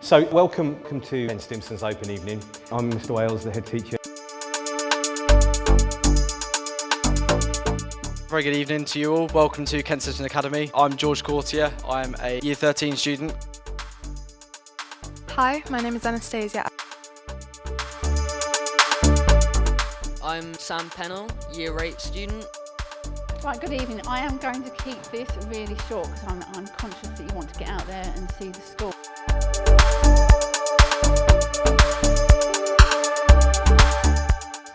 So welcome to Stimpson's Open Evening. I'm Mr. Wales, the head teacher. Very good evening to you all. Welcome to Kent Stimpson Academy. I'm George Courtier. I'm a Year 13 student. Hi, my name is Anastasia. I'm Sam Pennell, Year 8 student. Right, good evening. I am going to keep this really short because I'm conscious that you want to get out there and see the school.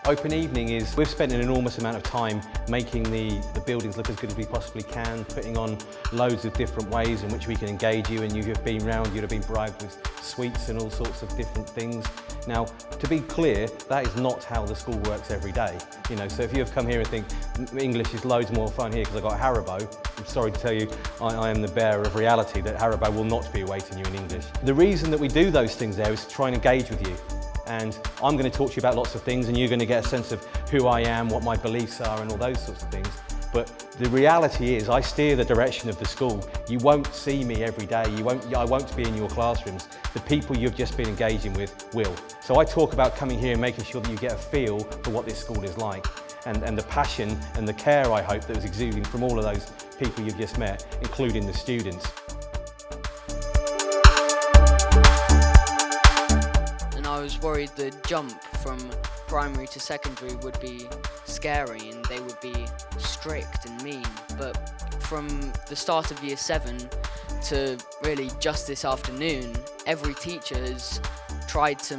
Open Evening is, we've spent an enormous amount of time making the buildings look as good as we possibly can, putting on loads of different ways in which we can engage you, and you have been round, you'd have been bribed with sweets and all sorts of different things. Now, to be clear, that is not how the school works every day. You know, so if you have come here and think English is loads more fun here because I've got Haribo, I'm sorry to tell you, I am the bearer of reality that Haribo will not be awaiting you in English. The reason that we do those things there is to try and engage with you. And I'm going to talk to you about lots of things, and you're going to get a sense of who I am, what my beliefs are, and all those sorts of things. But the reality is I steer the direction of the school. You won't see me every day. I won't be in your classrooms. The people you've just been engaging with will. So I talk about coming here and making sure that you get a feel for what this school is like, and the passion and the care, I hope, that was exuding from all of those people you've just met, including the students. I was worried the jump from primary to secondary would be scary and they would be strict and mean, but from the start of Year 7 to really just this afternoon, every teacher has tried to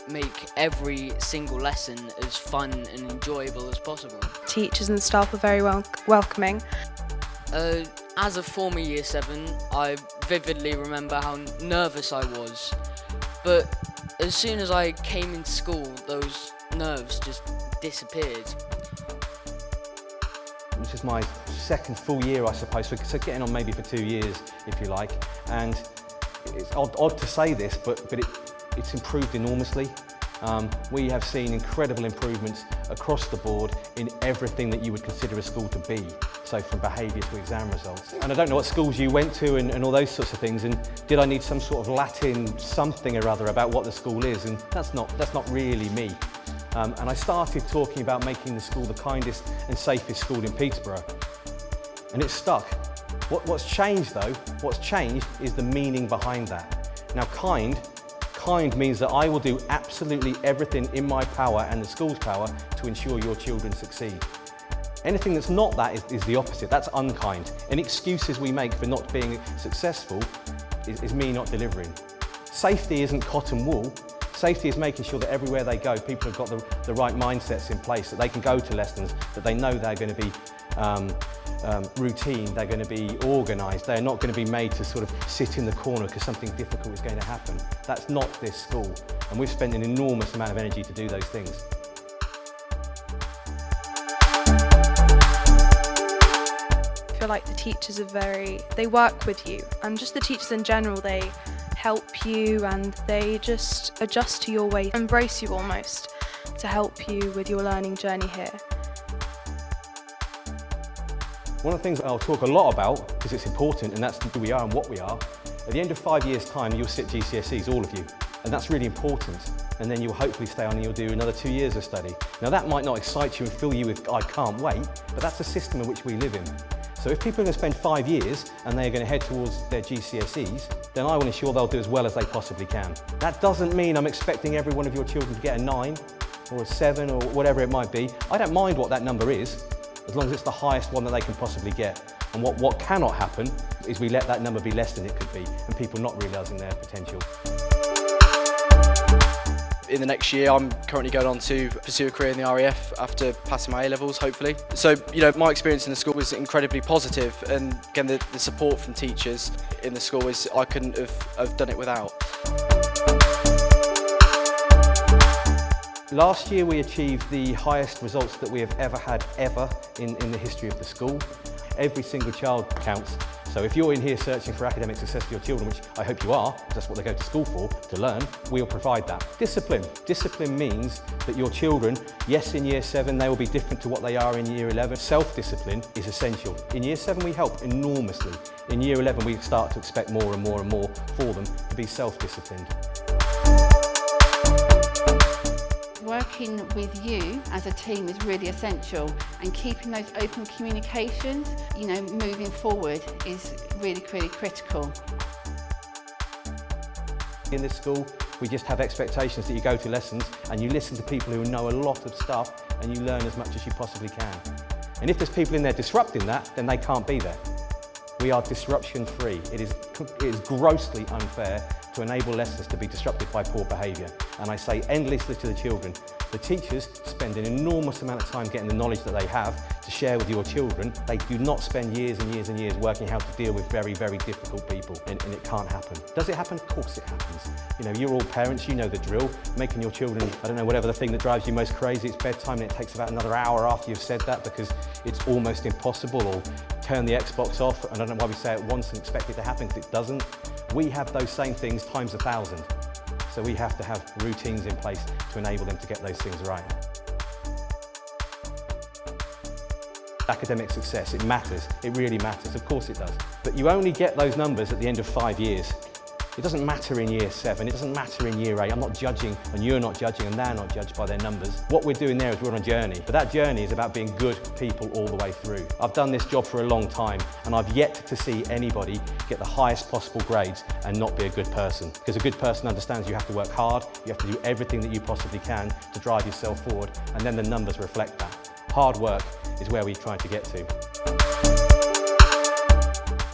make every single lesson as fun and enjoyable as possible. Teachers and staff were very welcoming. As a former Year 7, I vividly remember how nervous I was. But as soon as I came into school, those nerves just disappeared. This is my second full year, I suppose, so getting on maybe for 2 years, if you like. And it's odd to say this, but it's improved enormously. We have seen incredible improvements across the board in everything that you would consider a school to be. So from behaviour to exam results. And I don't know what schools you went to and all those sorts of things, and did I need some sort of Latin something or other about what the school is, and that's not really me. And I started talking about making the school the kindest and safest school in Peterborough, and it's stuck. What's changed though, is the meaning behind that. Now kind means that I will do absolutely everything in my power and the school's power to ensure your children succeed. Anything that's not that is the opposite, that's unkind. Any excuses we make for not being successful is me not delivering. Safety isn't cotton wool. Safety is making sure that everywhere they go, people have got the right mindsets in place, that they can go to lessons, that they know they're going to be routine, they're going to be organised, they're not going to be made to sort of sit in the corner because something difficult is going to happen. That's not this school, and we've spent an enormous amount of energy to do those things. I feel like the teachers they work with you, and just the teachers in general, they help you and they just adjust to your way, embrace you almost, to help you with your learning journey here. One of the things I'll talk a lot about, because it's important, and that's who we are and what we are, at the end of 5 years' time you'll sit GCSEs, all of you, and that's really important. And then you'll hopefully stay on and you'll do another 2 years of study. Now that might not excite you and fill you with I can't wait, but that's the system in which we live in. So if people are going to spend 5 years and they're going to head towards their GCSEs, then I want to ensure they'll do as well as they possibly can. That doesn't mean I'm expecting every one of your children to get a 9 or a 7 or whatever it might be. I don't mind what that number is, as long as it's the highest one that they can possibly get. And what cannot happen is we let that number be less than it could be, and people not realising their potential. In the next year, I'm currently going on to pursue a career in the RAF after passing my A-levels, hopefully. So, my experience in the school was incredibly positive, and again, the support from teachers in the school is I couldn't have done it without. Last year we achieved the highest results that we have ever had in the history of the school. Every single child counts, So if you're in here searching for academic success for your children, which I hope you are, because that's what they go to school for, to learn, we'll provide that. Discipline. Discipline means that your children, yes, in year 7, they will be different to what they are in year 11. Self-discipline is essential. In year 7, we help enormously. In year 11, we start to expect more and more and more for them to be self-disciplined. Working with you as a team is really essential, and keeping those open communications, moving forward is really critical. In this school, we just have expectations that you go to lessons and you listen to people who know a lot of stuff and you learn as much as you possibly can. And if there's people in there disrupting that, then they can't be there. We are disruption free. It is grossly unfair to enable lessons to be disrupted by poor behaviour. And I say endlessly to the children, the teachers spend an enormous amount of time getting the knowledge that they have to share with your children. They do not spend years and years and years working how to deal with very, very difficult people, and it can't happen. Does it happen? Of course it happens. You're all parents, you know the drill. Making your children, I don't know, whatever the thing that drives you most crazy, it's bedtime, and it takes about another hour after you've said that because it's almost impossible, or turn the Xbox off, and I don't know why we say it once and expect it to happen, because it doesn't. We have those same things times 1,000. So we have to have routines in place to enable them to get those things right. Academic success, it matters, it really matters, of course it does. But you only get those numbers at the end of 5 years. It doesn't matter in year 7, it doesn't matter in year 8. I'm not judging, and you're not judging, and they're not judged by their numbers. What we're doing there is we're on a journey, but that journey is about being good people all the way through. I've done this job for a long time, and I've yet to see anybody get the highest possible grades and not be a good person. Because a good person understands you have to work hard, you have to do everything that you possibly can to drive yourself forward, and then the numbers reflect that. Hard work is where we're trying to get to.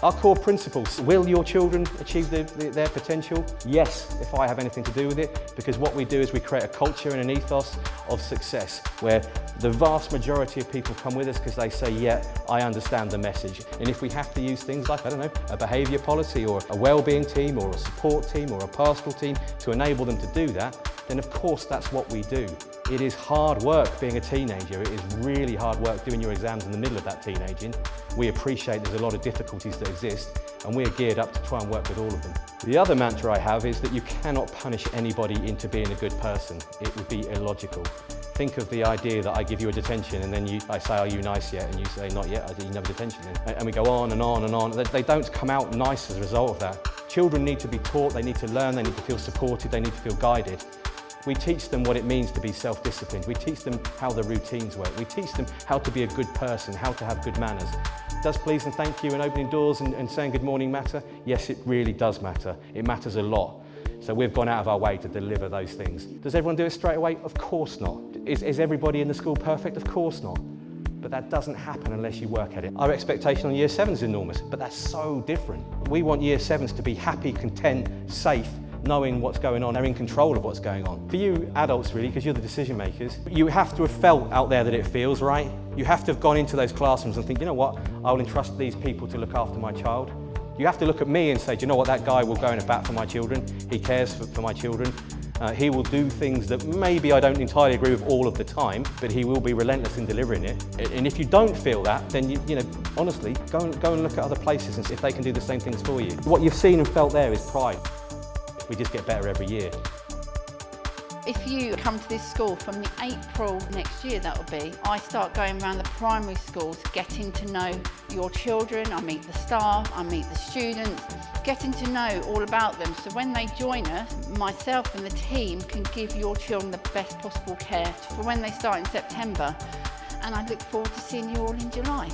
Our core principles. Will your children achieve their potential? Yes, if I have anything to do with it, because what we do is we create a culture and an ethos of success where the vast majority of people come with us because they say, yeah, I understand the message. And if we have to use things like, I don't know, a behaviour policy or a wellbeing team or a support team or a pastoral team to enable them to do that, then of course that's what we do. It is hard work being a teenager. It is really hard work doing your exams in the middle of that teenaging. We appreciate there's a lot of difficulties that exist, and we're geared up to try and work with all of them. The other mantra I have is that you cannot punish anybody into being a good person. It would be illogical. Think of the idea that I give you a detention and then I say, are you nice yet? And you say, not yet, I say, you never detention then. And we go on and on and on. They don't come out nice as a result of that. Children need to be taught, they need to learn, they need to feel supported, they need to feel guided. We teach them what it means to be self-disciplined. We teach them how the routines work. We teach them how to be a good person, how to have good manners. Does please and thank you and opening doors and saying good morning matter? Yes, it really does matter. It matters a lot. So we've gone out of our way to deliver those things. Does everyone do it straight away? Of course not. Is everybody in the school perfect? Of course not. But that doesn't happen unless you work at it. Our expectation on year 7 is enormous, but that's so different. We want year 7s to be happy, content, safe, knowing what's going on, they're in control of what's going on. For you adults really, because you're the decision makers, you have to have felt out there that it feels right. You have to have gone into those classrooms and think, you know what, I will entrust these people to look after my child. You have to look at me and say, do you know what, that guy will go in a bat for my children, he cares for my children. He will do things that maybe I don't entirely agree with all of the time, but he will be relentless in delivering it. And if you don't feel that, then you know, honestly, go and look at other places and see if they can do the same things for you. What you've seen and felt there is pride. We just get better every year. If you come to this school from the April next year, that will be, I start going around the primary schools, getting to know your children, I meet the staff, I meet the students, getting to know all about them. So when they join us, myself and the team can give your children the best possible care for when they start in September. And I look forward to seeing you all in July.